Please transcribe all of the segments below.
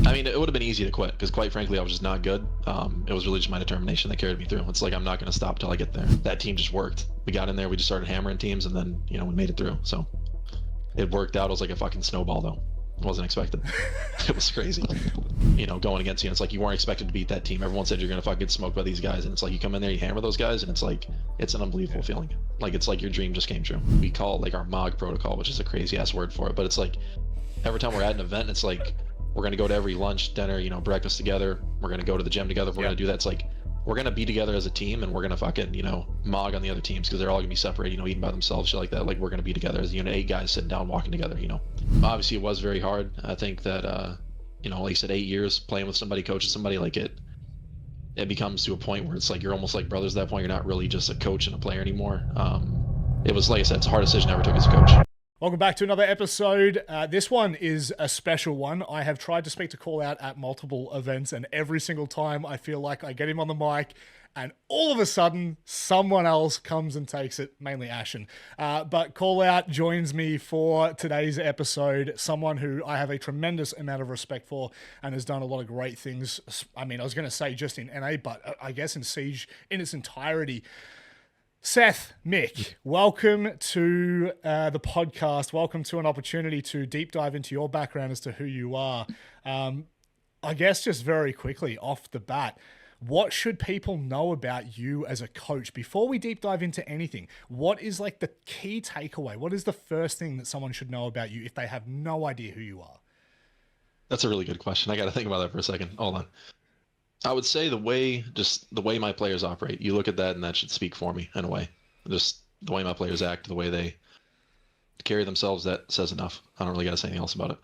I mean, it would have been easy to quit because, quite frankly, I was just not good. It was really just my determination that carried me through. It's like I'm not going to stop till I get there. That team just worked. We got in there, we just started hammering teams, and then we made it through. So it worked out. It was like a fucking snowball, though. It wasn't expected. It was crazy. Going against it's like you weren't expected to beat that team. Everyone said you're going to fucking get smoked by these guys, and it's like you come in there, you hammer those guys, and it's like it's an unbelievable feeling. Like it's like your dream just came true. We call it like our MOG protocol, which is a crazy ass word for it, but it's like every time we're at an event, it's like we're going to go to every lunch, dinner, breakfast together. We're going to go to the gym together. We're going to do that. It's like we're going to be together as a team, and we're going to fucking, MOG on the other teams because they're all going to be separated, eating by themselves, shit like that. Like we're going to be together as, 8 guys sitting down, walking together, Obviously, it was very hard. I think that, like you said, 8 years playing with somebody, coaching somebody, like it becomes to a point where it's like you're almost like brothers at that point. You're not really just a coach and a player anymore. It was, like I said, it's a hard decision I ever took as a coach. Welcome back to another episode. This one is a special one. I have tried to speak to Callout at multiple events, and every single time I feel like I get him on the mic and all of a sudden someone else comes and takes it, mainly Ashen. But Callout joins me for today's episode, someone who I have a tremendous amount of respect for and has done a lot of great things. I mean, I was going to say just in NA, but I guess in Siege in its entirety. Seth, Mick, welcome to the podcast. Welcome to an opportunity to deep dive into your background as to who you are. I guess just very quickly off the bat, what should people know about you as a coach before we deep dive into anything? What is like the key takeaway? What is the first thing that someone should know about you if they have no idea who you are? That's a really good question. I got to think about that for a second. Hold on. I would say the way my players operate, you look at that and that should speak for me in a way. Just the way my players act, the way they carry themselves, that says enough. I don't really got to say anything else about it.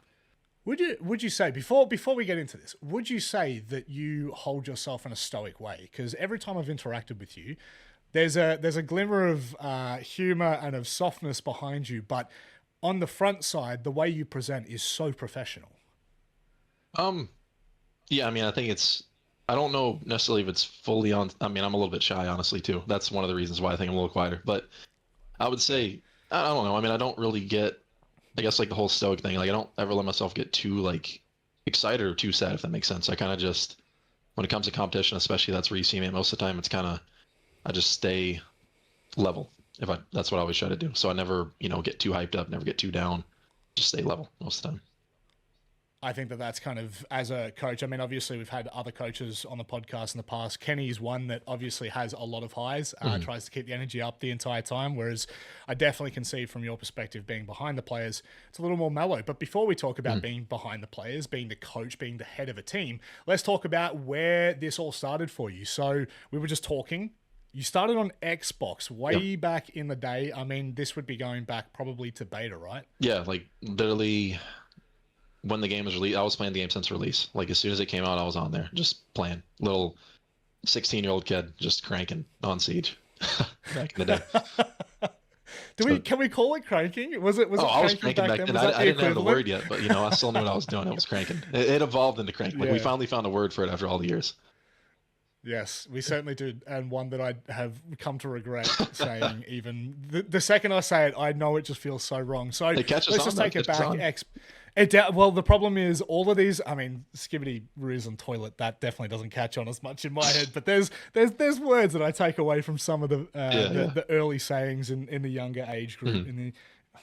Would you say, before we get into this, would you say that you hold yourself in a stoic way? Because every time I've interacted with you, there's a glimmer of humor and of softness behind you, but on the front side, the way you present is so professional. Yeah, I mean, I don't know necessarily if it's fully on. I mean, I'm a little bit shy, honestly, too. That's one of the reasons why I think I'm a little quieter. But I would say, I don't know. I mean, I don't really get, I guess, like the whole stoic thing. Like, I don't ever let myself get too, like, excited or too sad, if that makes sense. I kind of just, when it comes to competition, especially, that's where you see me. Most of the time, it's kind of, I just stay level. That's what I always try to do. So I never, get too hyped up, never get too down. Just stay level most of the time. I think that's kind of, as a coach, I mean, obviously we've had other coaches on the podcast in the past. Kenny's one that obviously has a lot of highs, tries to keep the energy up the entire time, whereas I definitely can see from your perspective being behind the players, it's a little more mellow. But before we talk about being behind the players, being the coach, being the head of a team, let's talk about where this all started for you. So we were just talking. You started on Xbox way back in the day. I mean, this would be going back probably to beta, right? Yeah, like literally when the game was released, I was playing the game since release. Like as soon as it came out, I was on there just playing. Little 16-year-old kid just cranking on Siege back in the day. Can we call it cranking? Was it I was cranking back then. I didn't have the word yet, but I still knew what I was doing. I was cranking. It evolved into crank. Like we finally found a word for it after all the years. Yes, we certainly did, and one that I have come to regret saying. Even the second I say it, I know it just feels so wrong. So let's just take it back. Well, the problem is all of these. I mean, skibbity riz and toilet, that definitely doesn't catch on as much in my head. But there's words that I take away from some of the early sayings in the younger age group.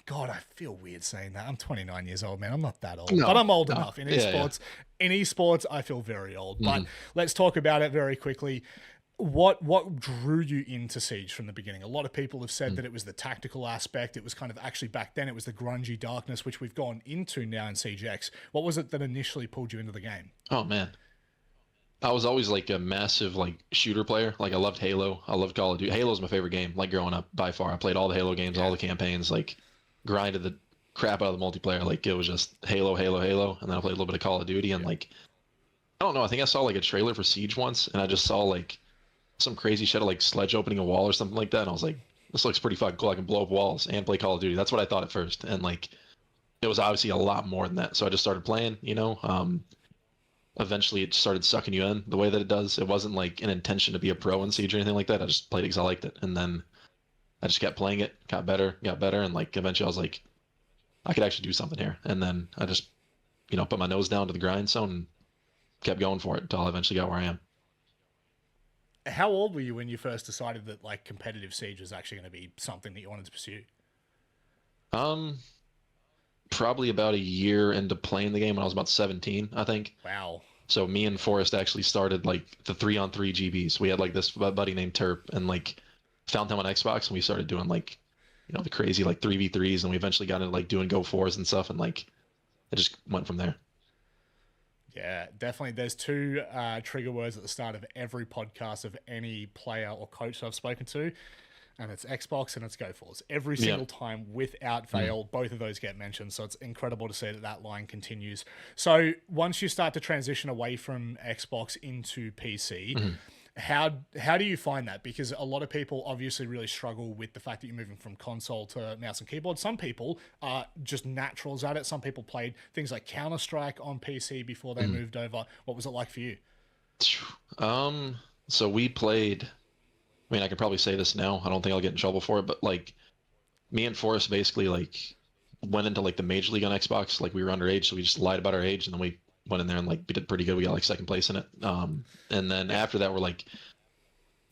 God, I feel weird saying that. I'm 29 years old, man. I'm not that old, but I'm old enough. In esports, in esports, I feel very old. But let's talk about it very quickly. What drew you into Siege from the beginning? A lot of people have said that it was the tactical aspect. It was kind of actually back then, it was the grungy darkness, which we've gone into now in Siege X. What was it that initially pulled you into the game? Oh, man. I was always like a massive like shooter player. Like I loved Halo. I loved Call of Duty. Halo's my favorite game, like growing up by far. I played all the Halo games, all the campaigns, like grinded the crap out of the multiplayer. Like it was just Halo. And then I played a little bit of Call of Duty and like, I don't know. I think I saw like a trailer for Siege once and I just saw like some crazy shit of like Sledge opening a wall or something like that. And I was like, this looks pretty fucking cool. I can blow up walls and play Call of Duty. That's what I thought at first. And like, it was obviously a lot more than that. So I just started playing, eventually it started sucking you in the way that it does. It wasn't like an intention to be a pro in Siege or anything like that. I just played it because I liked it. And then I just kept playing it, got better. And like, eventually I was like, I could actually do something here. And then I just, put my nose down to the grind zone and kept going for it until I eventually got where I am. How old were you when you first decided that like competitive Siege was actually going to be something that you wanted to pursue? Um, Probably about a year into playing the game when I was about 17, I think. Wow. So me and Yeah. Forrest actually started like the 3-on-3 GBs. We had like this buddy named Terp and like found him on Xbox and we started doing like, the crazy like 3v3s and we eventually got into like doing go fours and stuff and like it just went from there. Yeah, definitely. There's two trigger words at the start of every podcast of any player or coach I've spoken to, and it's Xbox and it's GoForce. Every Yeah. single time, without Mm. fail, both of those get mentioned. So it's incredible to see that that line continues. So once you start to transition away from Xbox into PC, Mhm. how do you find that? Because a lot of people obviously really struggle with the fact that you're moving from console to mouse and keyboard. Some people are just naturals at it. Some people played things like Counter-Strike on PC before they Mhm. moved over. What was it like for you? Um, so we played, I mean, I could probably say this now. I don't think I'll get in trouble for it, but like me and Forrest basically like went into like the major league on Xbox. Like we were underage, so we just lied about our age, and then we went in there and like we did pretty good. We got like second place in it. And then Yeah. after that, we're like,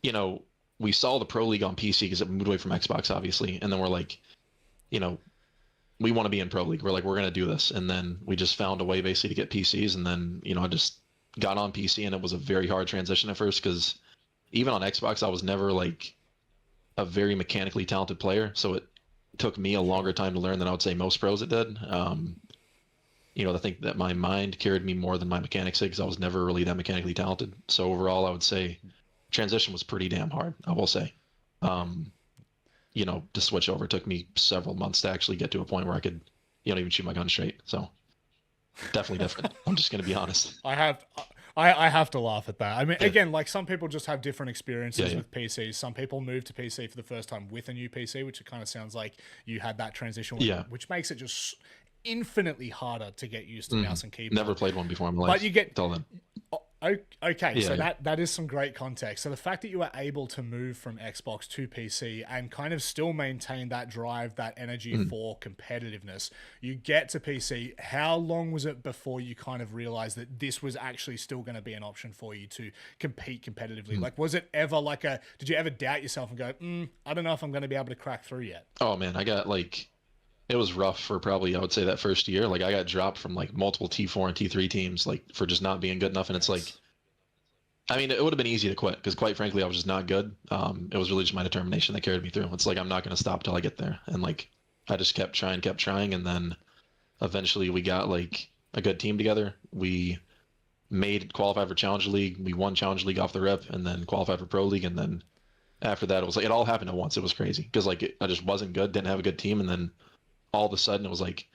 you know, we saw the pro league on PC because it moved away from Xbox, obviously, and then we're like, you know, we want to be in pro league. We're like, we're gonna do this, and then we just found a way basically to get PCs, and then I just got on PC, and it was a very hard transition at first because even on Xbox, I was never like a very mechanically talented player, so it took me a Sure. longer time to learn than I would say most pros it did. I think that my mind carried me more than my mechanics did because I was never really that mechanically talented. So overall, I would say transition was pretty damn hard. I will say, Yeah. um, to switch over took me several months to actually get to a point where I could, even shoot my gun straight. So definitely different. I'm just gonna be honest. I have I have to laugh at that. I mean, Yeah, again, like some people just have different yeah, experiences yeah, with PCs. Some people move to PC for the first time with a new PC, which it kind of sounds like you had that transition with, yeah. which makes it just infinitely harder to get used to Hmm. mouse and Never keyboard. played one before in my But life you get until then. okay, Yeah, so yeah. that is some great context. So the fact that you were able to move from Xbox to PC and kind of still maintain that drive, that energy Mm. for competitiveness, you get to PC. How long was it before you kind of realized that this was actually still going to be an option for you to compete competitively? Mm. Like, was it ever like did you ever doubt yourself and go, I don't know if I'm going to be able to crack through yet? Oh man, I got like it was rough for probably I would say that first year. Like I got dropped from like multiple T4 and T3 teams like for just not being good enough. And it's like, Yes. I mean, it would have been easy to quit because quite frankly, I was just not good. It was really just my determination that carried me through. It's like I'm not going to stop till I get there. And like I just kept trying, and then eventually we got like a good team together. We made qualified for Challenge League. We won Challenge League off the rip, and then qualified for Pro League. And then after that, it was like it all happened at once. It was crazy because like I just wasn't good, didn't have a good team, and then all of a sudden it was like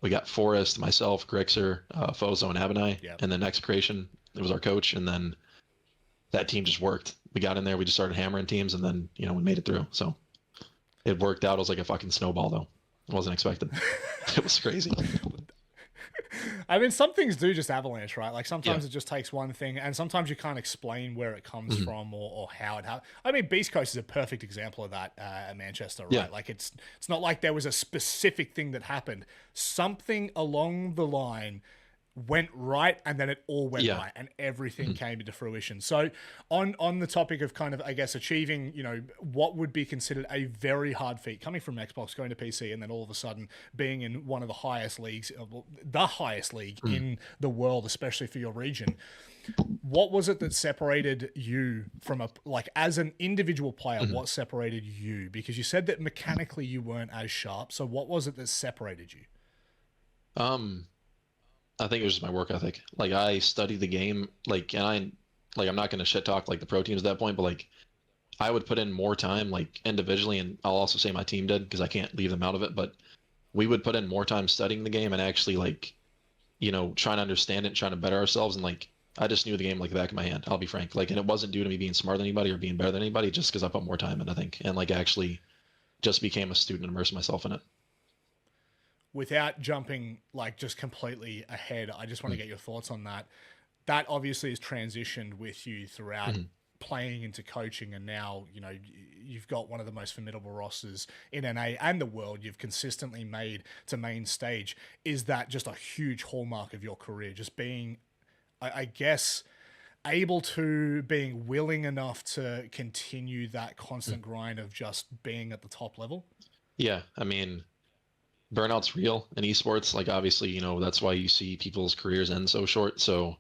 we got Forrest, myself, Grixer, Fozo, and Abinai, Yep. and then next creation it was our coach, and then that team just worked. We got in there, we just started hammering teams, and then we made it through. So it worked out. It was like a fucking snowball, though. It wasn't expected. It was crazy. I mean, some things do just avalanche, right? Like Yeah. sometimes it just takes one thing, and sometimes you can't explain where it comes Mhm. from or how it happened. I mean, Beast Coast is a perfect example of that at Manchester, Yeah. right? Like it's not like there was a specific thing that happened. Something along the line went right, and then it all went Yeah. right, and everything Mhm. came into fruition. So on the topic of kind of, I guess, achieving, what would be considered a very hard feat, coming from Xbox going to PC and then all of a sudden being in one of the highest leagues, well, the highest league Mhm. in the world, especially for your region. What was it that separated you from like as an individual player? Mhm. What separated you? Because you said that mechanically you weren't as sharp. So what was it that separated you? Um, I think it was just my work ethic. Like I studied the game, I'm not gonna shit talk like the pro teams at that point, but like I would put in more time like individually, and I'll also say my team did because I can't leave them out of it. But we would put in more time studying the game and actually like trying to understand it, trying to better ourselves, and like I just knew the game like the back of my hand. I'll be frank. Like, and it wasn't due to me being smarter than anybody or being better than anybody, just because I put more time in, I think, and like actually just became a student and immersed myself in it. Without jumping like just completely ahead, I just want to Mm. get your thoughts on that. That obviously has transitioned with you throughout Mhm. playing into coaching, and now you've got one of the most formidable rosters in NA and the world. You've consistently made to main stage. Is that just a huge hallmark of your career, just being I guess able to being willing enough to continue that constant grind of just being at the top level. Yeah, I mean, burnout's real in esports. Like obviously, that's why you see people's careers end so short. So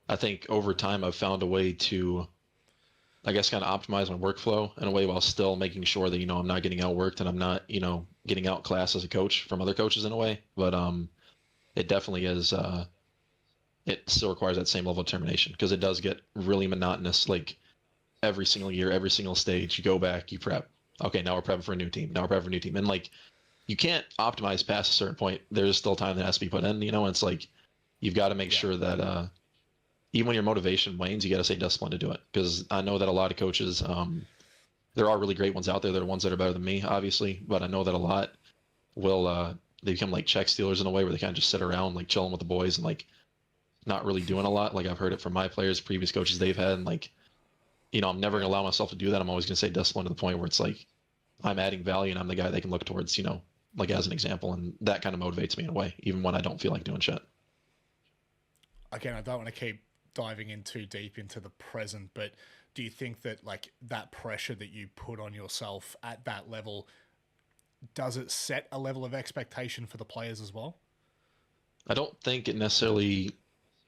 I think over time I've found a way to, I guess, kind of optimize my workflow in a way while still making sure that, I'm not getting outworked and I'm not, getting outclassed as a coach from other coaches in a way. But it definitely is it still requires that same level of determination because it does get really monotonous. Like every single year, every single stage, you go back, you prep. Okay, now we're prepping for a new team. Now we're prepping for a new team. And like you can't optimize past a certain point. There's still time that has to be put in, and it's like you've got to make sure that even when your motivation wanes, you got to stay disciplined to do it. Because I know that a lot of coaches, there are really great ones out there. There are ones that are better than me, obviously, but I know that a lot will they become like check stealers in a way where they kind of just sit around like chilling with the boys and like not really doing a lot. Like I've heard it from my players, previous coaches they've had, and like, I'm never gonna allow myself to do that. I'm always gonna stay disciplined to the point where it's like I'm adding value and I'm the guy they can look towards, like as an example, and that kind of motivates me in a way, even when I don't feel like doing shit. Again, I don't want to keep diving in too deep into the present, but do you think that like that pressure that you put on yourself at that level, does it set a level of expectation for the players as well? I don't think it necessarily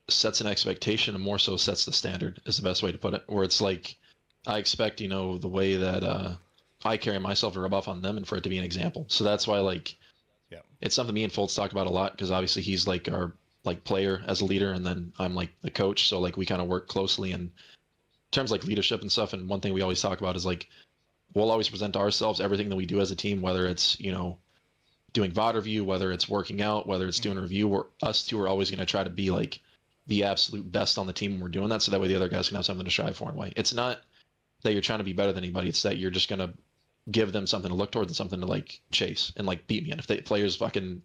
sets an expectation, and more so sets the standard is the best way to put it, where it's like I expect, the way that I carry myself to rub off on them and for it to be an example. So that's why like it's something me and Foltz talk about a lot because obviously he's like our like player as a leader and then I'm like the coach. So like we kind of work closely in terms like leadership and stuff. And one thing we always talk about is like we'll always present ourselves, everything that we do as a team, whether it's, doing VOD review, whether it's working out, whether it's doing a review, us two are always going to try to be like the absolute best on the team when we're doing that. So that way the other guys can have something to strive for in a way. It's not that you're trying to be better than anybody. It's that you're just going to give them something to look towards and something to like chase and like beat me. And if the players fucking,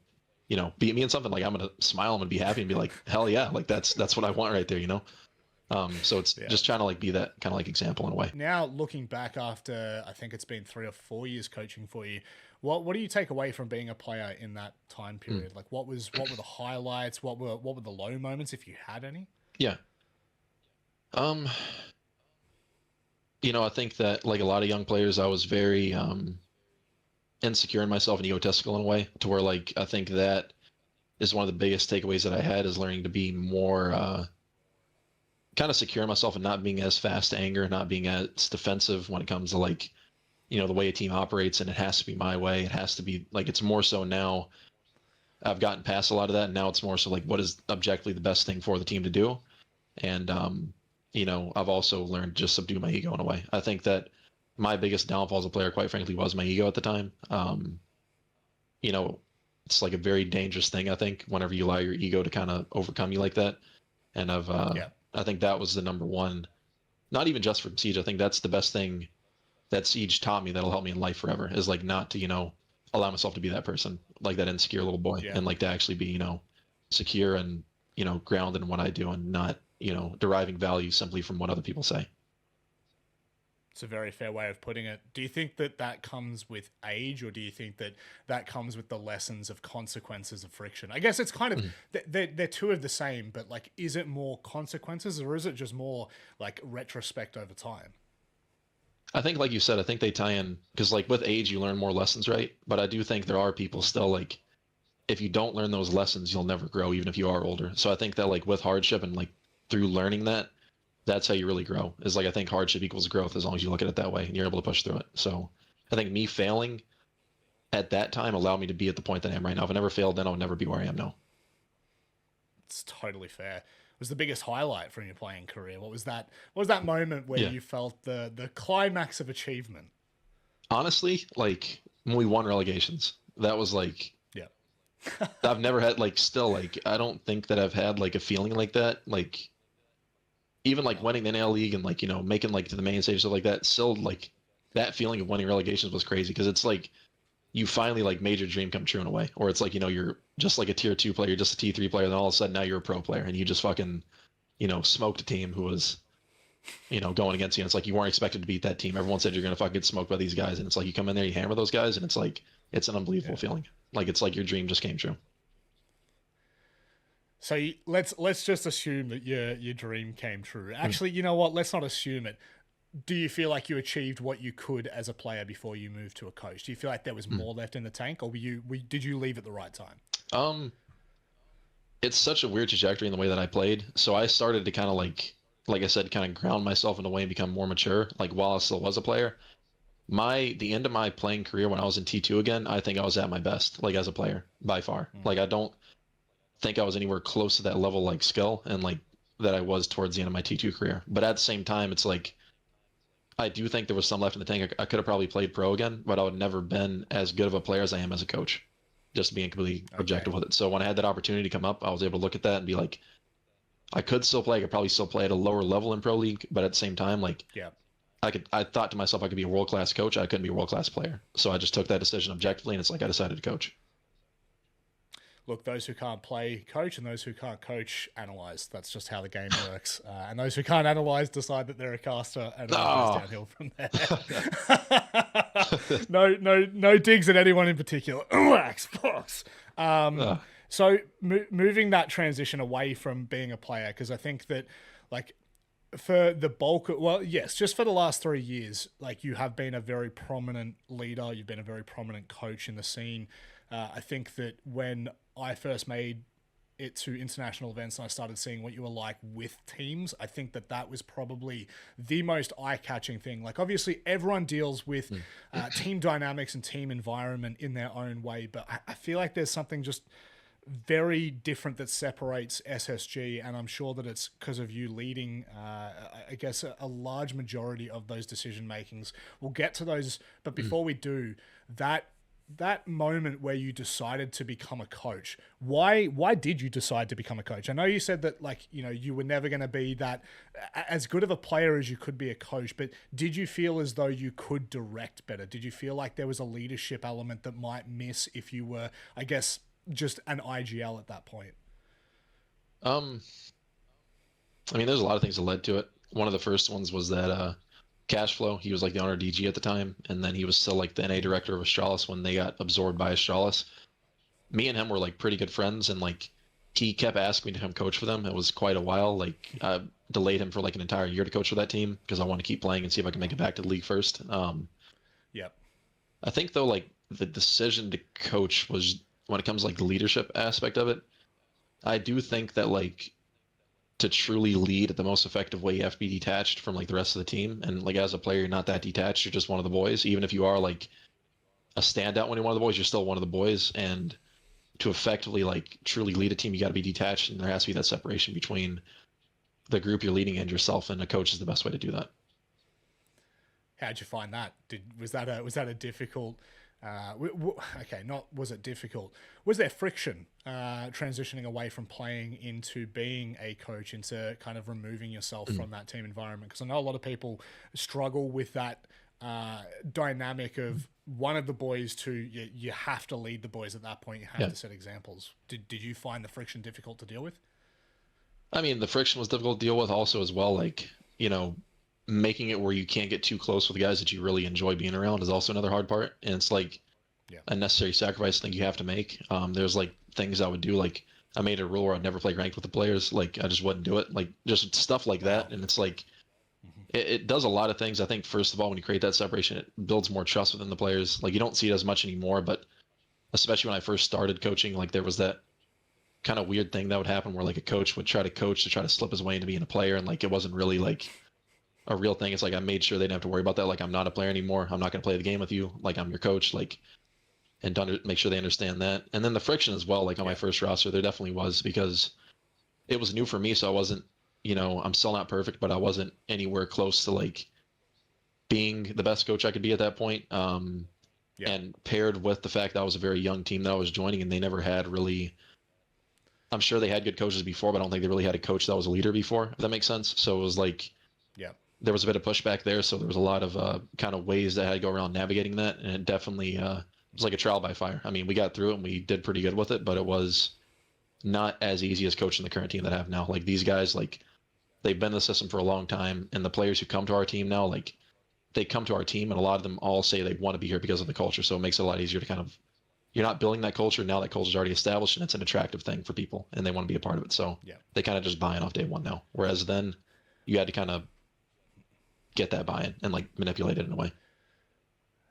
beat me in something, like I'm going to smile, I'm going to be happy and be like, hell yeah. Like that's what I want right there, So it's just trying to like be that kind of like example in a way. Now looking back after, I think it's been 3 or 4 years coaching for you, what do you take away from being a player in that time period? Like what were the highlights? What were the low moments, if you had any? Yeah. I think that like a lot of young players, I was very insecure in myself and egotistical in a way to where like I think that is one of the biggest takeaways that I had is learning to be more kind of secure in myself and not being as fast to anger, not being as defensive when it comes to like, the way a team operates, and it has to be my way. It has to be like, it's more so now I've gotten past a lot of that. And now it's more so like, what is objectively the best thing for the team to do? And, I've also learned to just subdue my ego in a way. I think that my biggest downfall as a player, quite frankly, was my ego at the time. It's like a very dangerous thing, I think, whenever you allow your ego to kind of overcome you like that. And I think that was the number one, not even just from Siege. I think that's the best thing that Siege taught me that'll help me in life forever is like not to, allow myself to be that person, like that insecure little boy, and like to actually be, secure and, grounded in what I do and not, deriving value simply from what other people say. It's a very fair way of putting it. Do you think that comes with age, or do you think that comes with the lessons of consequences of friction? I guess it's kind of, they're two of the same, but like, is it more consequences or is it just more like retrospect over time? I think, like you said, I think they tie in because like with age, you learn more lessons, right? But I do think there are people still like, if you don't learn those lessons, you'll never grow, even if you are older. So I think that like with hardship and like through learning that, that's how you really grow. Is like I think hardship equals growth as long as you look at it that way and you're able to push through it. So I think me failing at that time allowed me to be at the point that I am right now. If I never failed, then I would never be where I am now. It's totally fair. Was the biggest highlight from your playing career? What was that moment where you felt the climax of achievement? Honestly, like when we won relegations, that was like, I've never had like still like I don't think that I've had like a feeling like that. Like even like winning the NL League and like, making like to the main stage, stuff like that, still like that feeling of winning relegations was crazy because it's like you finally like made your dream come true in a way. Or it's like, you're just like a tier 2 player, just a T3 player, then all of a sudden now you're a pro player and you just fucking, smoked a team who was, going against you. And it's like you weren't expected to beat that team. Everyone said you're gonna fucking get smoked by these guys. And it's like you come in there, you hammer those guys, and it's like it's an unbelievable feeling. Like it's like your dream just came true. So let's just assume that your dream came true. Actually, you know what? Let's not assume it. Do you feel like you achieved what you could as a player before you moved to a coach? Do you feel like there was more left in the tank, or did you leave at the right time? Um, it's such a weird trajectory in the way that I played. So I started to kind of like I said, kind of ground myself in a way and become more mature. Like while I still was a player, the end of my playing career when I was in T2 again, I think I was at my best, like as a player by far. Like I don't think I was anywhere close to that level like skill and like that I was towards the end of my T2 career. But at the same time, it's like I do think there was some left in the tank. I could have probably played pro again, but I would never been as good of a player as I am as a coach. Just being completely objective with it. So when I had that opportunity come up, I was able to look at that and be like, I could still play. I could probably still play at a lower level in pro league, but at the same time, like Yeah. I thought to myself I could be a world class coach. I couldn't be a world class player. So I just took that decision objectively, and it's like I decided to coach. Look, those who can't play coach, and those who can't coach analyze. That's just how the game works. And those who can't analyze decide that they're a caster, and it goes downhill from there. No digs at anyone in particular. Xbox. So moving that transition away from being a player, because I think that like for the bulk of, well, yes, just for the last 3 years, like you have been a very prominent leader. You've been a very prominent coach in the scene. I think that when I first made it to international events and I started seeing what you were like with teams, I think that was probably the most eye-catching thing. Like obviously everyone deals with team dynamics and team environment in their own way, but I feel like there's something just very different that separates SSG, and I'm sure that it's because of you leading, I guess, a large majority of those decision makings. We'll get to those, but before we do, that moment where you decided to become a coach, why did you decide to become a coach? I know you said that like, you know, you were never going to be that as good of a player as you could be a coach, but did you feel as though you could direct better? Did you feel like there was a leadership element that might miss if you were, I guess, just an IGL at that point? I mean, there's a lot of things that led to it. One of the first ones was that Cashflow, he was like the owner of DG at the time, and then he was still like the NA director of Astralis when they got absorbed by Astralis. Me and him were like pretty good friends, and like he kept asking me to come coach for them. It was quite a while. Like I delayed him for like an entire year to coach for that team because I want to keep playing and see if I can make it back to the league first. Yep. I think though, like the decision to coach was when it comes to, like the leadership aspect of it. I do think that like to truly lead at the most effective way, you have to be detached from like the rest of the team. And like as a player, you're not that detached. You're just one of the boys. Even if you are like a standout when you're one of the boys, you're still one of the boys. And to effectively like truly lead a team, you got to be detached, and there has to be that separation between the group you're leading and yourself. And a coach is the best way to do that. How'd you find that? Was that a difficult? Okay, not was it difficult? Was there friction transitioning away from playing into being a coach, into kind of removing yourself from that team environment? Because I know a lot of people struggle with that dynamic of one of the boys to you have to lead the boys at that point. You have to set examples. Did you find the friction difficult to deal with? I mean, the friction was difficult to deal with also as well. Like, you know, making it where you can't get too close with the guys that you really enjoy being around is also another hard part. And it's like a necessary sacrifice thing you have to make. There's like things I would do. Like I made a rule where I'd never play ranked with the players. Like I just wouldn't do it. Like just stuff like that. And it's like, it does a lot of things. I think first of all, when you create that separation, it builds more trust within the players. Like you don't see it as much anymore, but especially when I first started coaching, like there was that kind of weird thing that would happen where like a coach would try to coach to try to slip his way into being a player. And like, it wasn't really like a real thing. It's like I made sure they didn't have to worry about that. Like I'm not a player anymore. I'm not going to play the game with you. Like I'm your coach. Like, and to make sure they understand that. And then the friction as well. Like on my first roster, there definitely was, because it was new for me. So I wasn't, you know, I'm still not perfect, but I wasn't anywhere close to like being the best coach I could be at that point. And paired with the fact that I was a very young team that I was joining, and they never had really. I'm sure they had good coaches before, but I don't think they really had a coach that was a leader before. If that makes sense. So it was like. There was a bit of pushback there, so there was a lot of kind of ways that I had to go around navigating that, and it definitely was like a trial by fire. I mean, we got through it and we did pretty good with it, but it was not as easy as coaching the current team that I have now. Like these guys, like they've been in the system for a long time, and the players who come to our team now, like they come to our team, and a lot of them all say they want to be here because of the culture, so it makes it a lot easier to kind of you're not building that culture. Now that culture's already established and it's an attractive thing for people and they want to be a part of it. So Yeah. they kind of just buy in off day one now. Whereas then you had to kind of get that buy-in and like manipulate it in a way.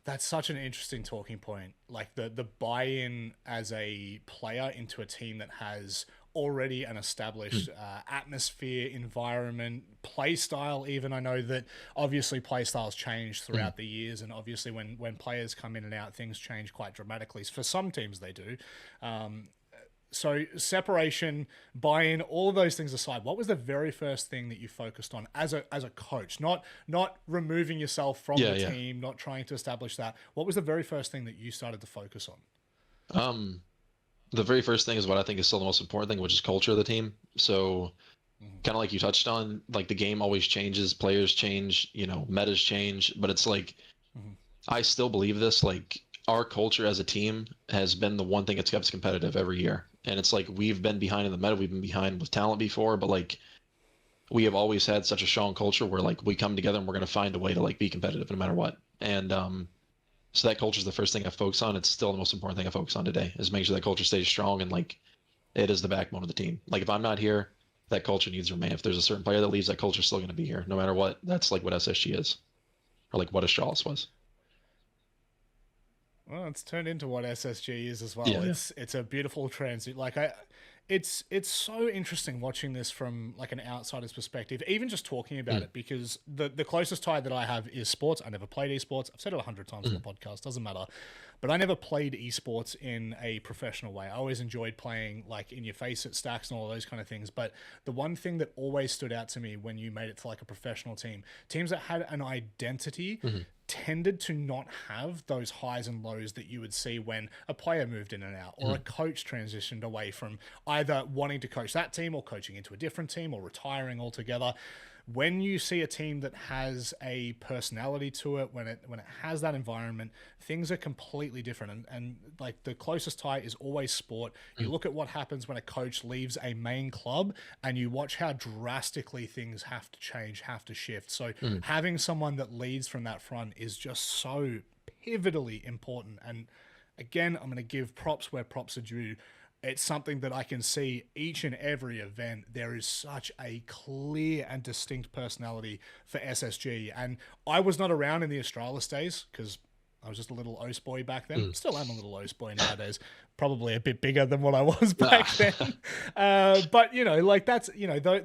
That's such an interesting talking point. Like the buy-in as a player into a team that has already an established atmosphere, environment, play style. Even I know that obviously play styles change throughout the years, and obviously when players come in and out, things change quite dramatically. For some teams, they do. So separation, buy-in, all of those things aside, what was the very first thing that you focused on as a coach? Not removing yourself from the team, not trying to establish that. What was the very first thing that you started to focus on? The very first thing is what I think is still the most important thing, which is culture of the team. So kind of like you touched on, like the game always changes, players change, metas change, but it's like I still believe this, like our culture as a team has been the one thing that's kept us competitive every year. And it's like we've been behind in the meta, we've been behind with talent before, but like we have always had such a strong culture where like we come together and we're going to find a way to like be competitive no matter what. And so that culture is the first thing I focus on. It's still the most important thing I focus on today is making sure that culture stays strong and like it is the backbone of the team. Like if I'm not here, that culture needs to remain. If there's a certain player that leaves, that culture is still going to be here no matter what. That's like what SSG is, or like what Astralis was. Well, it's turned into what SSG is as well. Yeah, it's a beautiful transit. Like it's so interesting watching this from like an outsider's perspective, even just talking about it, because the closest tie that I have is sports. I never played esports. I've said it 100 times on the podcast, doesn't matter. But I never played esports in a professional way. I always enjoyed playing like in your face at stacks and all those kind of things. But the one thing that always stood out to me when you made it to like a professional team, teams that had an identity tended to not have those highs and lows that you would see when a player moved in and out or a coach transitioned away from either wanting to coach that team or coaching into a different team or retiring altogether. When you see a team that has a personality to it, when it has that environment, things are completely different. And like the closest tie is always sport. You look at what happens when a coach leaves a main club and you watch how drastically things have to change, have to shift. So having someone that leads from that front is just so pivotally important. And again, I'm going to give props where props are due. It's something that I can see each and every event. There is such a clear and distinct personality for SSG. And I was not around in the Astralis days because I was just a little OS boy back then. Still am a little OS boy nowadays. Probably a bit bigger than what I was back then. But, like that's,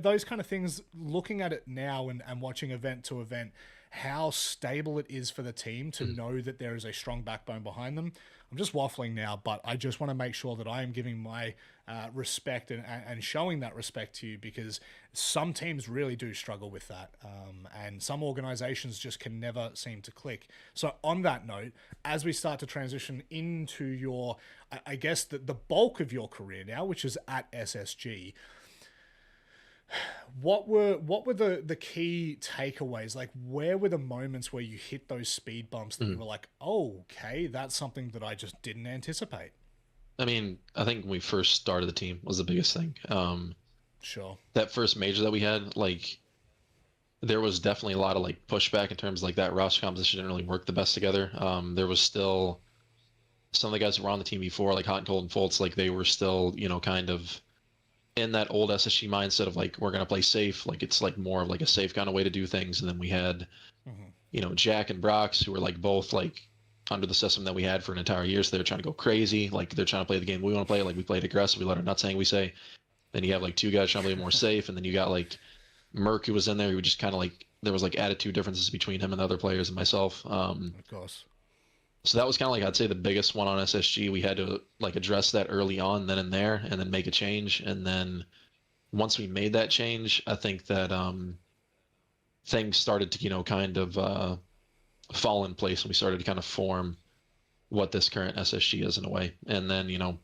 those kind of things, looking at it now and watching event to event, how stable it is for the team to know that there is a strong backbone behind them. I'm just waffling now, but I just want to make sure that I am giving my respect and showing that respect to you, because some teams really do struggle with that. And some organizations just can never seem to click. So on that note, as we start to transition into your, I guess, the bulk of your career now, which is at SSG, what were the key takeaways? Like, where were the moments where you hit those speed bumps that you were like, oh, okay, that's something that I just didn't anticipate? I mean, I think when we first started the team was the biggest thing. Sure. That first major that we had, like, there was definitely a lot of like pushback in terms of like that roster composition didn't really work the best together. There was still some of the guys who were on the team before, like Hot and Cold and Fultz, like they were still, kind of in that old SSG mindset of like we're gonna play safe, like it's like more of like a safe kind of way to do things. And then we had, Jack and Brox, who were like both like under the system that we had for an entire year, so they're trying to go crazy, like they're trying to play the game we want to play, like we played aggressive, we let our nuts hang, we say. Then you have like two guys trying to play more safe, and then you got like Merc who was in there, who just kind of like there was like attitude differences between him and the other players and myself. Of course. So that was kind of like, I'd say, the biggest one on SSG. We had to like address that early on, then and there, and then make a change. And then once we made that change, I think that things started to, kind of fall in place, and we started to kind of form what this current SSG is in a way. And then,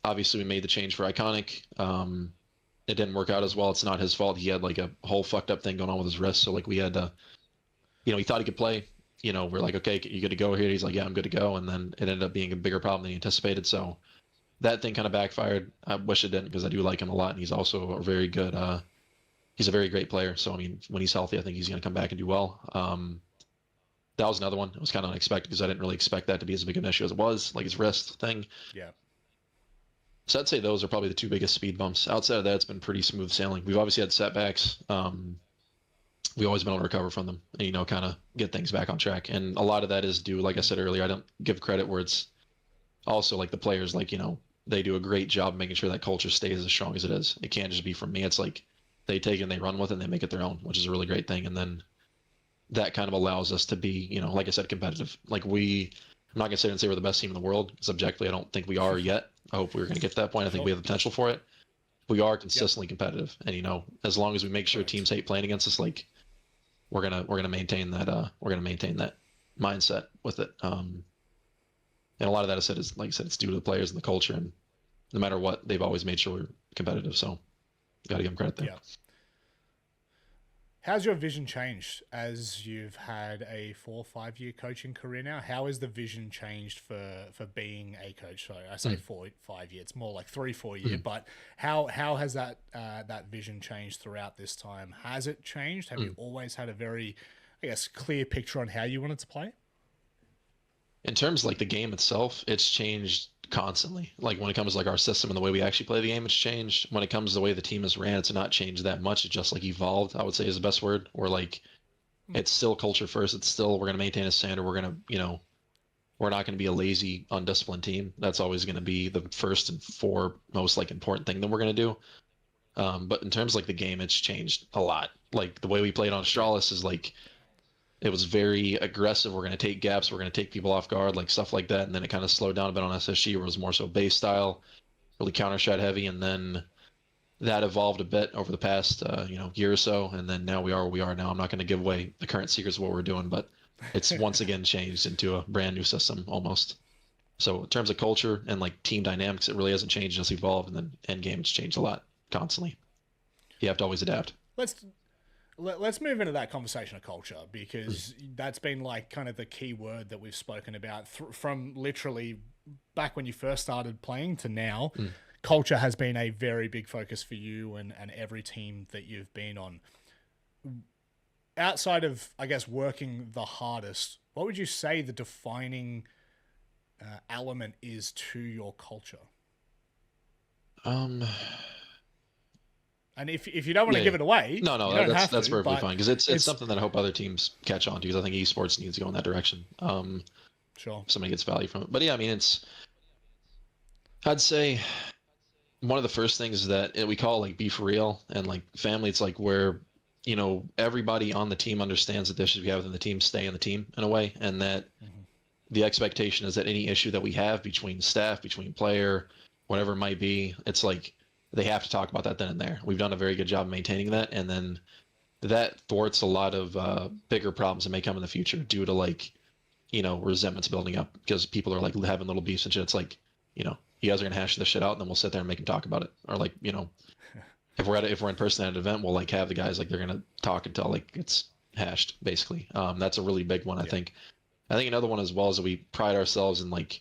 obviously we made the change for Iconic. It didn't work out as well. It's not his fault. He had like a whole fucked up thing going on with his wrist. So like we had to, he thought he could play. We're like, okay, you good to go here? He's like, yeah, I'm good to go. And then it ended up being a bigger problem than he anticipated. So that thing kind of backfired. I wish it didn't, because I do like him a lot. And he's also a very good, he's a very great player. So, I mean, when he's healthy, I think he's going to come back and do well. that was another one. It was kind of unexpected because I didn't really expect that to be as big an issue as it was, like his wrist thing. Yeah. So I'd say those are probably the two biggest speed bumps. Outside of that, it's been pretty smooth sailing. We've obviously had setbacks. We've always been able to recover from them and, kind of get things back on track. And a lot of that is due, like I said earlier, I don't give credit where it's also like the players, like, they do a great job making sure that culture stays as strong as it is. It can't just be from me. It's like they take it and they run with it and they make it their own, which is a really great thing. And then that kind of allows us to be, like I said, competitive. Like I'm not going to sit and say we're the best team in the world. Subjectively, I don't think we are yet. I hope we're going to get to that point. I think we have the potential for it. We are consistently competitive. And, as long as we make sure teams hate playing against us, like we're going to maintain that, mindset with it. And a lot of that I said is, like I said, it's due to the players and the culture, and no matter what, they've always made sure we're competitive. So got to give them credit there. Yeah. How's your vision changed as you've had a 4 or 5 year coaching career now? How has the vision changed for being a coach? Sorry, I say 4 5 year. It's more like 3 4 year. But how has that that vision changed throughout this time? Has it changed? Have you always had a very, I guess, clear picture on how you wanted to play? In terms of like the game itself, it's changed constantly. Like when it comes to like our system and the way we actually play the game, it's changed. When it comes to the way the team is ran, it's not changed that much. It's just like evolved, I would say is the best word. Or like it's still culture first. It's still, we're going to maintain a standard. We're going to, we're not going to be a lazy, undisciplined team. That's always going to be the first and foremost like important thing that we're going to do. But in terms of like the game, it's changed a lot. Like the way we played on Astralis is like, it was very aggressive. We're going to take gaps. We're going to take people off guard, like stuff like that. And then it kind of slowed down a bit on SSG, where it was more so base style, really counter shot heavy. And then that evolved a bit over the past, year or so. And then now we are where we are now. I'm not going to give away the current secrets of what we're doing, but it's once again changed into a brand new system almost. So in terms of culture and like team dynamics, it really hasn't changed, just evolved. And then end game, it's changed a lot constantly. You have to always adapt. Let's move into that conversation of culture, because that's been like kind of the key word that we've spoken about from literally back when you first started playing to now. Culture has been a very big focus for you and every team that you've been on. Outside of, I guess, working the hardest, what would you say the defining element is to your culture? And if you don't want to give it away, no, that's perfectly fine, because it's something that I hope other teams catch on to, because I think esports needs to go in that direction. Sure. Somebody gets value from it. But yeah, I mean, I'd say one of the first things that we call like be for real and like family. It's like where, everybody on the team understands that the issues we have within the team stay in the team in a way, and that the expectation is that any issue that we have between staff, between player, whatever it might be, it's like, they have to talk about that then and there. We've done a very good job of maintaining that. And then that thwarts a lot of bigger problems that may come in the future due to like, resentments building up because people are like having little beefs and shit. It's like, you guys are going to hash this shit out, and then we'll sit there and make them talk about it. Or like, if we're in person at an event, we'll like have the guys, like they're going to talk until like it's hashed basically. That's a really big one. I think another one as well is that we pride ourselves in like,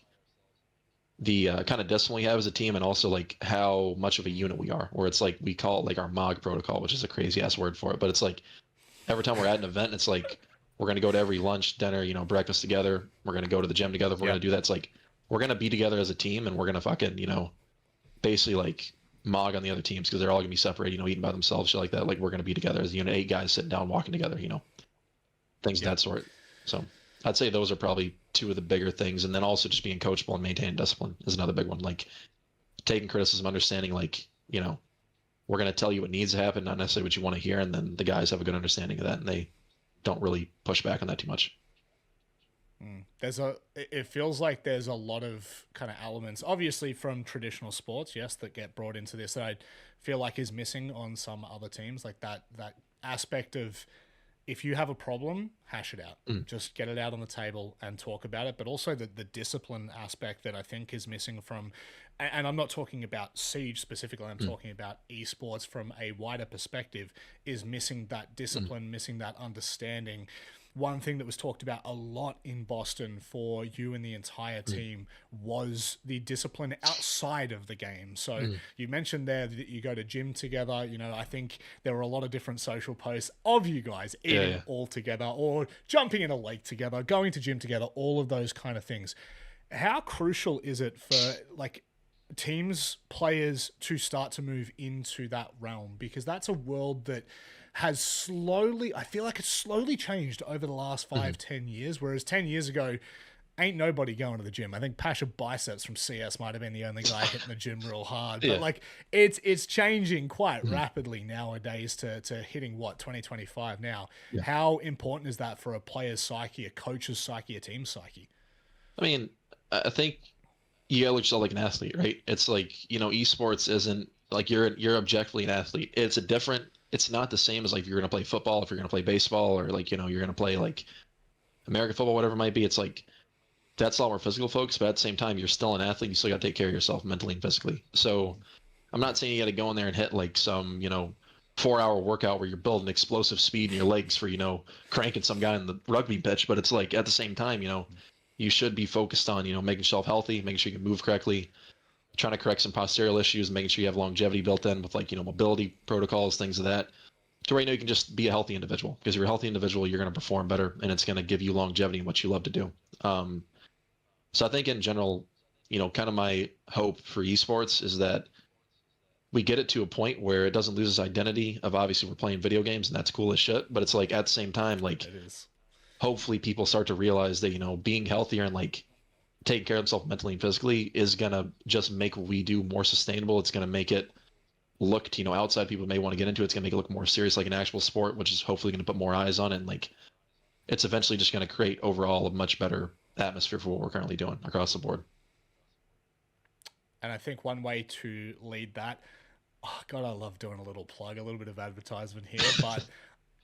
the kind of discipline we have as a team, and also like how much of a unit we are, where it's like we call it like our MOG protocol, which is a crazy ass word for it, but it's like every time we're at an event, it's like we're going to go to every lunch, dinner, breakfast together, we're going to go to the gym together, we're going to do that. It's like we're going to be together as a team, and we're going to fucking basically like MOG on the other teams, because they're all going to be separated, eating by themselves, shit like that. Like we're going to be together as a unit, 8 guys sitting down walking together, things of that sort. So I'd say those are probably 2 of the bigger things. And then also just being coachable and maintaining discipline is another big one. Like taking criticism, understanding like, we're going to tell you what needs to happen, not necessarily what you want to hear. And then the guys have a good understanding of that, and they don't really push back on that too much. It feels like there's a lot of kind of elements, obviously from traditional sports, yes, that get brought into this that I feel like is missing on some other teams. Like that aspect of, if you have a problem, hash it out. Just get it out on the table and talk about it. But also the discipline aspect that I think is missing from, and I'm not talking about Siege specifically, I'm talking about esports from a wider perspective, is missing that discipline, missing that understanding. one thing that was talked about a lot in Boston for you and the entire team was the discipline outside of the game. So you mentioned there that you go to gym together. You know, I think there were a lot of different social posts of you guys eating all together or jumping in a lake together, going to gym together, all of those kind of things. How crucial is it for like teams, players to start to move into that realm? Because that's a world that has slowly, I feel like it's slowly changed over the last 5-10 years, whereas 10 years ago, ain't nobody going to the gym. I think Pasha Biceps from CS might have been the only guy hitting the gym real hard. But like it's changing quite rapidly nowadays to hitting 2025 now. Yeah. How important is that for a player's psyche, a coach's psyche, a team's psyche? I mean, I think you gotta look yourself like an athlete, right? It's like, you know, esports isn't like you're objectively an athlete. It's not the same as like if you're gonna play football, if you're gonna play baseball, or like, you know, you're gonna play like American football, whatever it might be. It's like that's a lot more physical focused, but at the same time, you're still an athlete. You still gotta take care of yourself mentally and physically. So I'm not saying you gotta go in there and hit like some, you know, 4-hour workout where you're building explosive speed in your legs for, you know, cranking some guy in the rugby pitch. But it's like at the same time, you know, you should be focused on, you know, making yourself healthy, making sure you can move correctly, trying to correct some postural issues, making sure you have longevity built in with like, you know, mobility protocols, things of that. To right now, you can just be a healthy individual, because if you're a healthy individual, you're going to perform better and it's going to give you longevity in what you love to do. So I think in general, you know, kind of my hope for esports is that we get it to a point where it doesn't lose its identity of obviously we're playing video games and that's cool as shit. But it's like at the same time, like hopefully people start to realize that, you know, being healthier and like taking care of themselves mentally and physically is going to just make what we do more sustainable. It's going to make it look, you know, outside people may want to get into it. It's going to make it look more serious, like an actual sport, which is hopefully going to put more eyes on it. And like, it's eventually just going to create overall a much better atmosphere for what we're currently doing across the board. And I think one way to lead that, oh God, I love doing a little plug, a little bit of advertisement here, but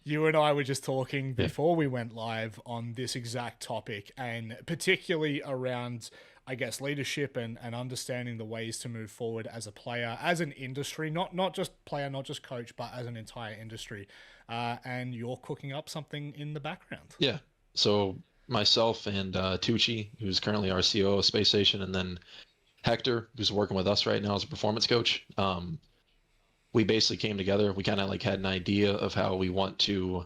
you and I were just talking before we went live on this exact topic, and particularly around, I guess, leadership and understanding the ways to move forward as a player, as an industry, not just player, not just coach, but as an entire industry. And you're cooking up something in the background. Yeah. So myself and Tucci, who's currently our COO of Space Station, and then Hector, who's working with us right now as a performance coach. We basically came together. We kind of like had an idea of how we want to,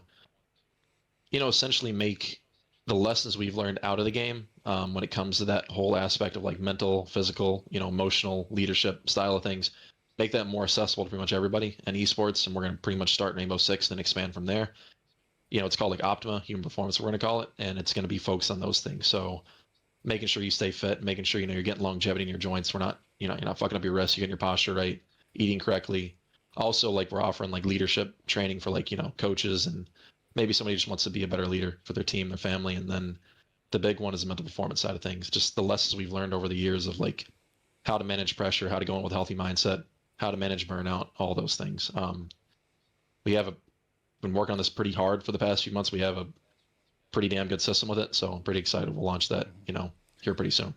you know, essentially make the lessons we've learned out of the game when it comes to that whole aspect of like mental, physical, you know, emotional leadership style of things, make that more accessible to pretty much everybody in esports. And we're going to pretty much start Rainbow Six, then expand from there. You know, it's called like Optima, human performance, we're going to call it. And it's going to be focused on those things. So making sure you stay fit, making sure, you know, you're getting longevity in your joints. We're not, you know, you're not fucking up your wrists, you're getting your posture right, eating correctly. Also, like we're offering like leadership training for like, you know, coaches, and maybe somebody just wants to be a better leader for their team, their family. And then the big one is the mental performance side of things. Just the lessons we've learned over the years of like how to manage pressure, how to go in with a healthy mindset, how to manage burnout, all those things. We have been working on this pretty hard for the past few months. We have a pretty damn good system with it. So I'm pretty excited. We'll launch that, you know, here pretty soon.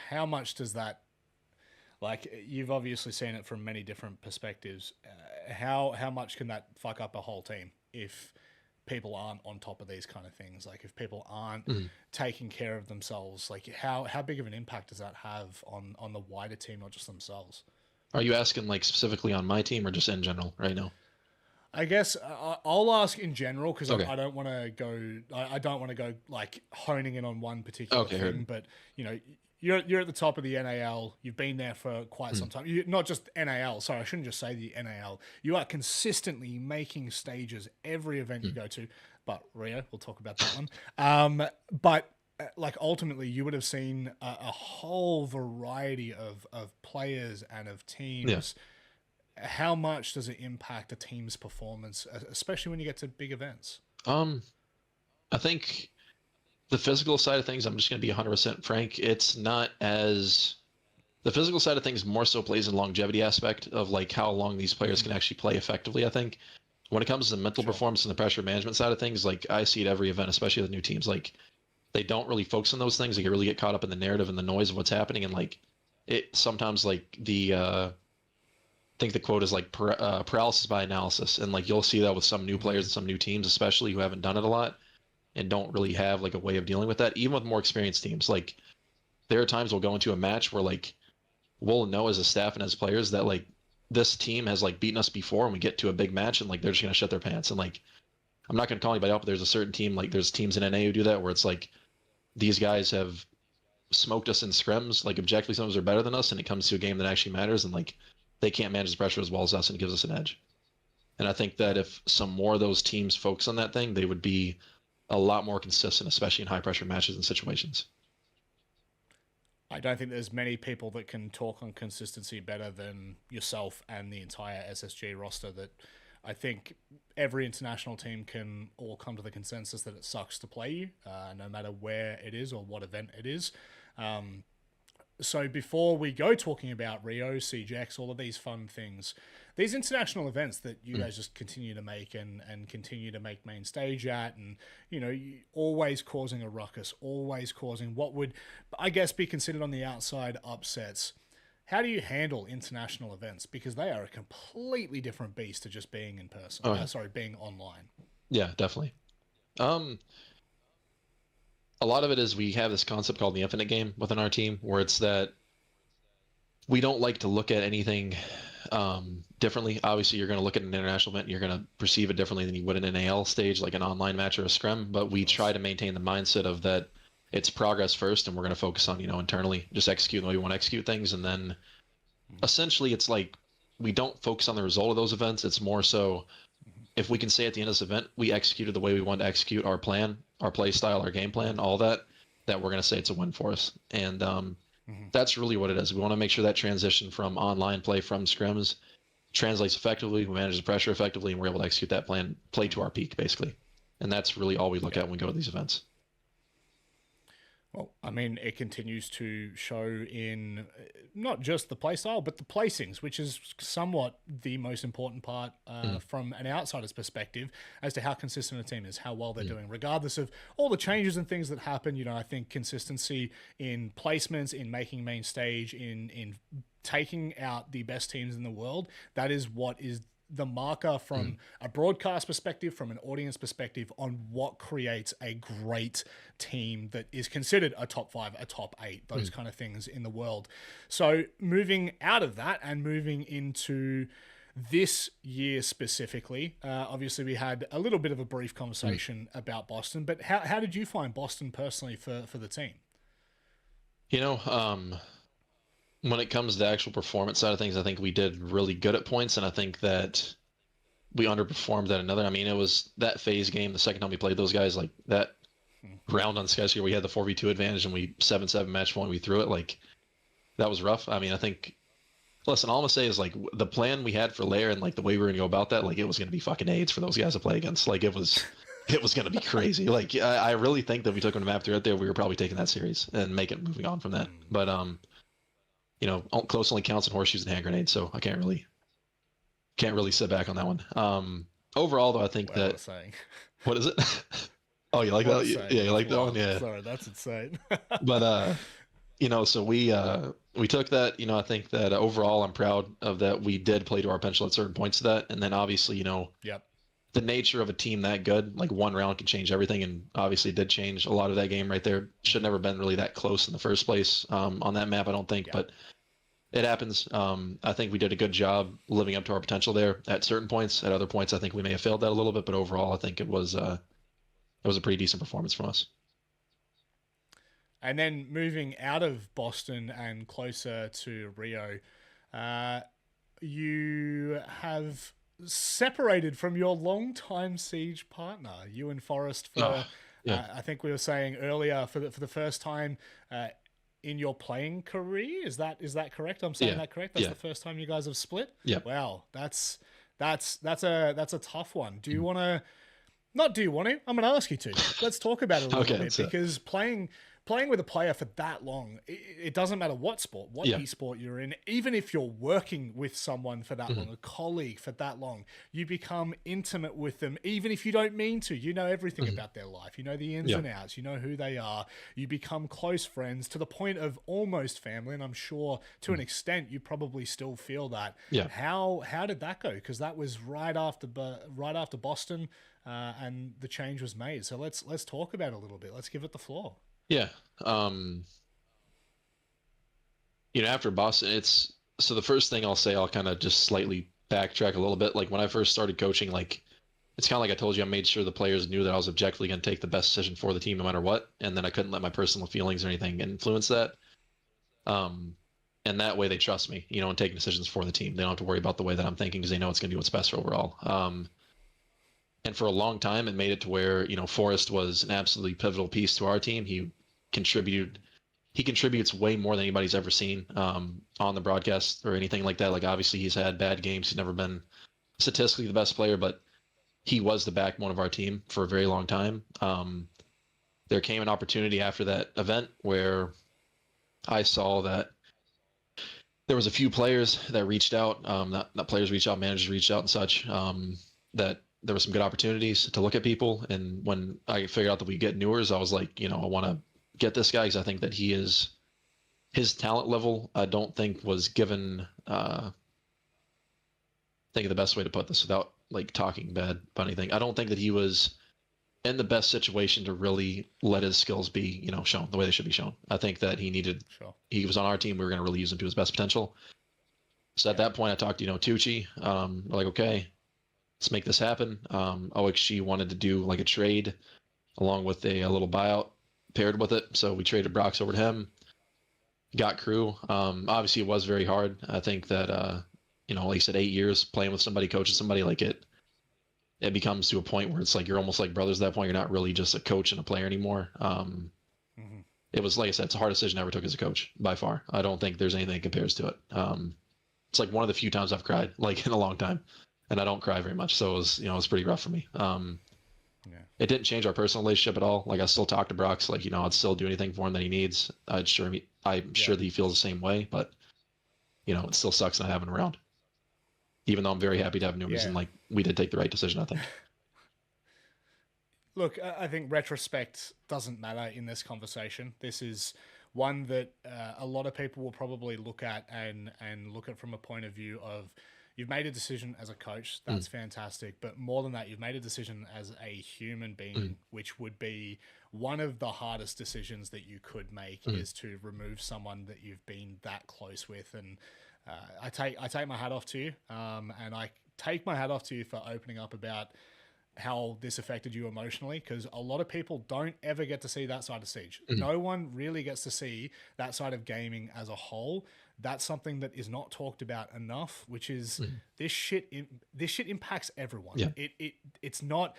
How much does that, like, you've obviously seen it from many different perspectives. How much can that fuck up a whole team if people aren't on top of these kind of things? Like if people aren't taking care of themselves, like how big of an impact does that have on the wider team, not just themselves? Are you asking like specifically on my team or just in general right now? I guess I'll ask in general because Okay. I don't want to go. I don't want to go like honing in on one particular thing. Heard. But you know, you're at the top of the NAL. You've been there for quite some time. Not just NAL. Sorry, I shouldn't just say the NAL. You are consistently making stages every event you go to. But Rio, we'll talk about that one. But like ultimately, you would have seen a whole variety of players and of teams. Yeah. How much does it impact a team's performance, especially when you get to big events? I think the physical side of things, I'm just going to be 100% frank. It's not as the physical side of things more so plays in longevity aspect of like how long these players can actually play effectively. I think when it comes to the mental performance and the pressure management side of things, like I see it every event, especially with new teams, like they don't really focus on those things. They can really get caught up in the narrative and the noise of what's happening. And like it sometimes like the think the quote is like paralysis by analysis, and like you'll see that with some new players and some new teams, especially who haven't done it a lot and don't really have like a way of dealing with that. Even with more experienced teams, like there are times we'll go into a match where like we'll know as a staff and as players that like this team has like beaten us before, and we get to a big match and like they're just gonna shut their pants. And like I'm not gonna call anybody out, but there's a certain team, like there's teams in NA who do that, where it's like these guys have smoked us in scrims, like objectively sometimes are better than us, and it comes to a game that actually matters, and like they can't manage the pressure as well as us, and it gives us an edge. And I think that if some more of those teams focus on that thing, they would be a lot more consistent, especially in high pressure matches and situations. I don't think there's many people that can talk on consistency better than yourself and the entire SSG roster. That I think every international team can all come to the consensus that it sucks to play you, no matter where it is or what event it is. So before we go talking about Rio, CGX, all of these fun things, these international events that you guys just continue to make and continue to make main stage at, and, you know, always causing a ruckus, always causing what would, I guess, be considered on the outside upsets. How do you handle international events? Because they are a completely different beast to just being in person. Being online. Yeah, definitely. A lot of it is we have this concept called the infinite game within our team, where it's that we don't like to look at anything differently. Obviously, you're going to look at an international event and you're going to perceive it differently than you would an NAL stage, like an online match or a scrim. But we try to maintain the mindset of that it's progress first, and we're going to focus on, you know, internally just executing the way we want to execute things. And then essentially it's like we don't focus on the result of those events. It's more so if we can say at the end of this event, we executed the way we wanted to execute our plan, our play style, our game plan, all that, that we're going to say it's a win for us. And that's really what it is. We want to make sure that transition from online play from scrims translates effectively, we manage the pressure effectively, and we're able to execute that plan, play to our peak, basically. And that's really all we look at when we go to these events. Well, I mean, it continues to show in not just the play style, but the placings, which is somewhat the most important part from an outsider's perspective as to how consistent a team is, how well they're doing, regardless of all the changes and things that happen. You know, I think consistency in placements, in making main stage, in taking out the best teams in the world, that is what is the marker from a broadcast perspective, from an audience perspective, on what creates a great team that is considered a top 5, a top 8, those kind of things in the world. So moving out of that and moving into this year specifically, obviously we had a little bit of a brief conversation about Boston, but how did you find Boston personally for the team? You know, when it comes to the actual performance side of things, I think we did really good at points, and I think that we underperformed at another. I mean, it was that phase game, the second time we played those guys, like that round on Skyscraper, we had the 4v2 advantage, and we 7-7 match point, we threw it. Like, that was rough. I mean, I think, listen, all I'm going to say is, like, the plan we had for Lair and, like, the way we were going to go about that, like, it was going to be fucking AIDS for those guys to play against. Like, it was going to be crazy. Like, I really think that we took them to map through it there. We were probably taking that series and moving on from that. But, you know, close only counts in horseshoes and hand grenades, so I can't really sit back on that one. Overall, though, I think that what is it? Oh, you like that? Yeah, you like that one? Yeah. Sorry, that's insane. But you know, so we took that. You know, I think that overall, I'm proud of that. We did play to our potential at certain points of that, and then obviously, you know, the nature of a team that good, like one round can change everything, and obviously it did change a lot of that game right there. Should never been really that close in the first place on that map, I don't think, but it happens. I think we did a good job living up to our potential there at certain points. At other points, I think we may have failed that a little bit, but overall, I think it was a pretty decent performance from us. And then moving out of Boston and closer to Rio, you have separated from your longtime Siege partner, you and Forrest, for I think we were saying earlier, for the first time in your playing career. Is that correct? I'm saying that correct? That's the first time you guys have split? Yeah. Wow, that's a tough one. Do you want to? Not do you want to? I'm going to ask you to. Let's talk about it a little bit, because playing playing with a player for that long, it doesn't matter what sport, what esport you're in, even if you're working with someone for that long, a colleague for that long, you become intimate with them, even if you don't mean to. You know everything about their life. You know the ins and outs. You know who they are. You become close friends to the point of almost family, and I'm sure to an extent you probably still feel that. Yeah. How did that go? Because that was right after Boston, and the change was made. So let's talk about it a little bit. Let's give it the floor. Yeah. After Boston, so the first thing I'll say, I'll kind of just slightly backtrack a little bit. Like when I first started coaching, like it's kind of like I told you, I made sure the players knew that I was objectively going to take the best decision for the team no matter what. And then I couldn't let my personal feelings or anything influence that. And that way they trust me, and taking decisions for the team. They don't have to worry about the way that I'm thinking because they know it's going to be what's best for overall. And for a long time, it made it to where, Forrest was an absolutely pivotal piece to our team. He contributes way more than anybody's ever seen on the broadcast or anything like that. Like, obviously, he's had bad games. He's never been statistically the best player, but he was the backbone of our team for a very long time. There came an opportunity after that event where I saw that there was a few players that reached out, not players reached out, managers reached out and such, that there were some good opportunities to look at people. And when I figured out that we get Newers, I was like, I want to get this guy because I think that his talent level, I don't think was given, think of the best way to put this without like talking bad about anything. I don't think that he was in the best situation to really let his skills be, shown the way they should be shown. I think that he was on our team. We were going to really use him to his best potential. So at that point I talked to, Tucci, we're like, okay, let's make this happen. OXG wanted to do like a trade along with a little buyout paired with it. So we traded Brox over to him, got Crew. Obviously it was very hard. I think that, like you said, 8 years playing with somebody, coaching somebody, like it becomes to a point where it's like, you're almost like brothers at that point. You're not really just a coach and a player anymore. It was, like I said, it's a hard decision I ever took as a coach by far. I don't think there's anything that compares to it. It's like one of the few times I've cried like in a long time, and I don't cry very much. So it was pretty rough for me. It didn't change our personal relationship at all. Like I still talk to Brox, like, I'd still do anything for him that he needs. I'm sure that he feels the same way, but it still sucks not having him around. Even though I'm very happy to have Newers, and like we did take the right decision, I think. Look, I think retrospect doesn't matter in this conversation. This is one that a lot of people will probably look at and look at from a point of view of, you've made a decision as a coach, that's fantastic. But more than that, you've made a decision as a human being, which would be one of the hardest decisions that you could make, is to remove someone that you've been that close with. And I take my hat off to you, and I take my hat off to you for opening up about how this affected you emotionally, because a lot of people don't ever get to see that side of Siege. No one really gets to see that side of gaming as a whole. That's something that is not talked about enough, which is this shit impacts everyone. Yeah. It's not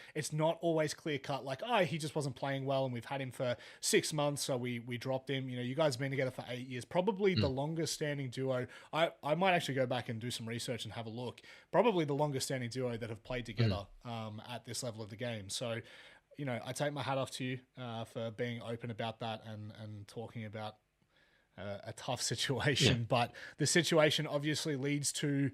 always clear cut, like, oh, he just wasn't playing well and we've had him for 6 months, so we dropped him. You guys have been together for 8 years, probably the longest standing duo. I might actually go back and do some research and have a look. Probably the longest standing duo that have played together at this level of the game. So, I take my hat off to you for being open about that and talking about a tough situation. But the situation obviously leads to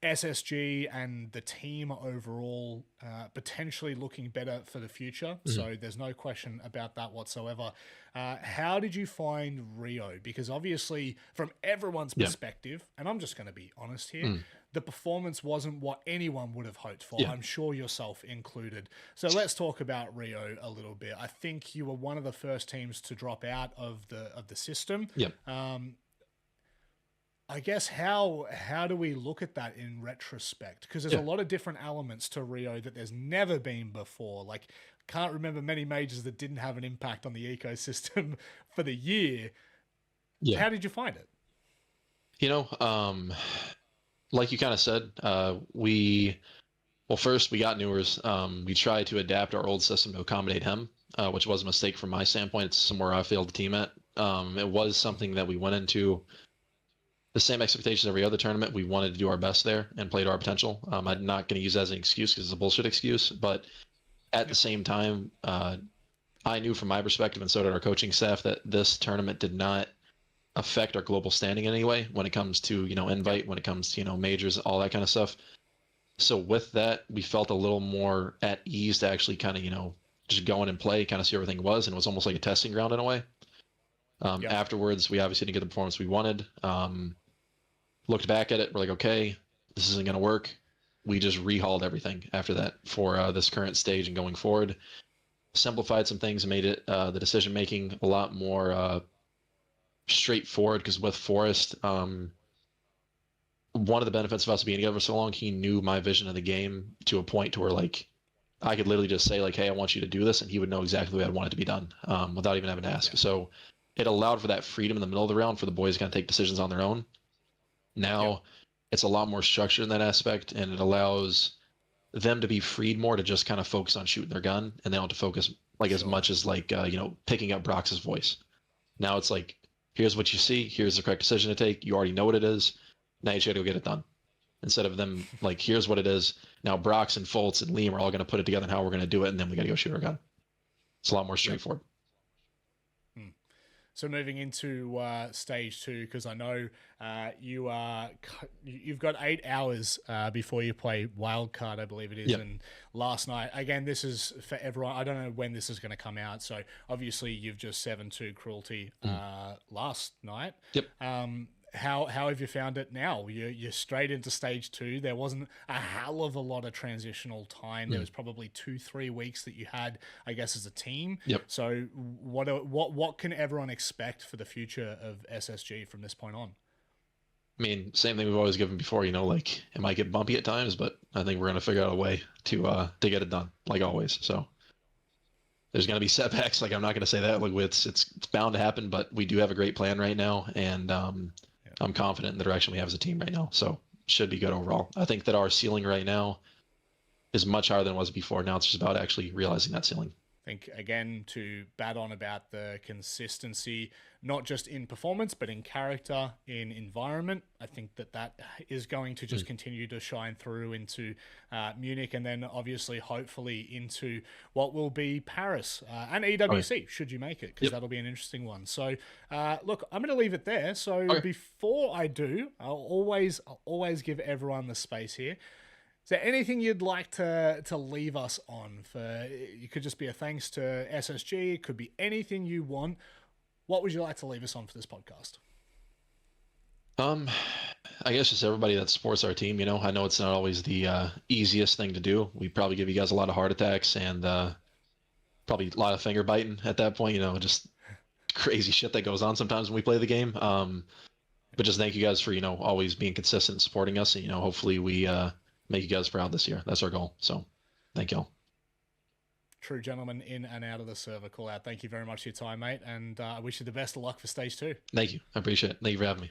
SSG and the team overall potentially looking better for the future. So there's no question about that whatsoever. How did you find Rio? Because obviously from everyone's perspective, and I'm just going to be honest here, the performance wasn't what anyone would have hoped for. I'm sure yourself included. So let's talk about Rio a little bit. I think you were one of the first teams to drop out of the system. I guess how do we look at that in retrospect? Because there's a lot of different elements to Rio that there's never been before. Like, can't remember many majors that didn't have an impact on the ecosystem for the year. How did you find it? Like you kind of said, first we got Newers. We tried to adapt our old system to accommodate him, which was a mistake from my standpoint. It's somewhere I failed the team at. It was something that we went into the same expectations every other tournament. We wanted to do our best there and play to our potential. I'm not going to use that as an excuse because it's a bullshit excuse, but at the same time, I knew from my perspective, and so did our coaching staff, that this tournament did not affect our global standing in any way when it comes to, invite, when it comes to, majors, all that kind of stuff. So with that, we felt a little more at ease to actually kind of, just go in and play, kind of see everything was, and it was almost like a testing ground in a way. Afterwards, we obviously didn't get the performance we wanted. Looked back at it, we're like, okay, this isn't going to work. We just rehauled everything after that for this current stage and going forward. Simplified some things and made it the decision making a lot more straightforward, because with Forrest, one of the benefits of us being together for so long, he knew my vision of the game to a point to where, like, I could literally just say, like, hey, I want you to do this, and he would know exactly the way I'd want it to be done, without even having to ask. So it allowed for that freedom in the middle of the round for the boys to kind of take decisions on their own. Now it's a lot more structured in that aspect, and it allows them to be freed more to just kind of focus on shooting their gun, and they don't have to focus like as much as like picking up Brox's voice. Now it's like, here's what you see, here's the correct decision to take, you already know what it is, now you just gotta go get it done. Instead of them like, here's what it is, now Brox and Fultz and Liam are all gonna put it together and how we're gonna do it, and then we gotta go shoot our gun. It's a lot more straightforward. So moving into stage 2, because I know you've got 8 hours before you play Wildcard, I believe it is. Yep. And last night, again, this is for everyone. I don't know when this is going to come out. So obviously you've just 7-2 Cruelty last night. Yep. How have you found it now? You're straight into stage 2. There wasn't a hell of a lot of transitional time. There was probably 2-3 weeks that you had, I guess, as a team. Yep. So what can everyone expect for the future of SSG from this point on? I mean, same thing we've always given before, like, it might get bumpy at times, but I think we're going to figure out a way to get it done, like always. So there's going to be setbacks. Like, I'm not going to say that. Like, it's bound to happen, but we do have a great plan right now, and I'm confident in the direction we have as a team right now. So should be good overall. I think that our ceiling right now is much higher than it was before. Now it's just about actually realizing that ceiling. I think, again, to bat on about the consistency, not just in performance, but in character, in environment, I think that is going to just continue to shine through into Munich, and then obviously, hopefully, into what will be Paris and EWC, should you make it, because that'll be an interesting one. So, look, I'm going to leave it there. So before I do, I'll always give everyone the space here. Is there anything you'd like to leave us on? It could just be a thanks to SSG. It could be anything you want. What would you like to leave us on for this podcast? I guess just everybody that supports our team. I know it's not always the easiest thing to do. We probably give you guys a lot of heart attacks and probably a lot of finger biting at that point. Just crazy shit that goes on sometimes when we play the game. But just thank you guys for always being consistent and supporting us, and hopefully we make you guys proud this year. That's our goal. So thank y'all. True gentleman in and out of the server. Callout. Thank you very much for your time, mate. And I wish you the best of luck for stage 2. Thank you. I appreciate it. Thank you for having me.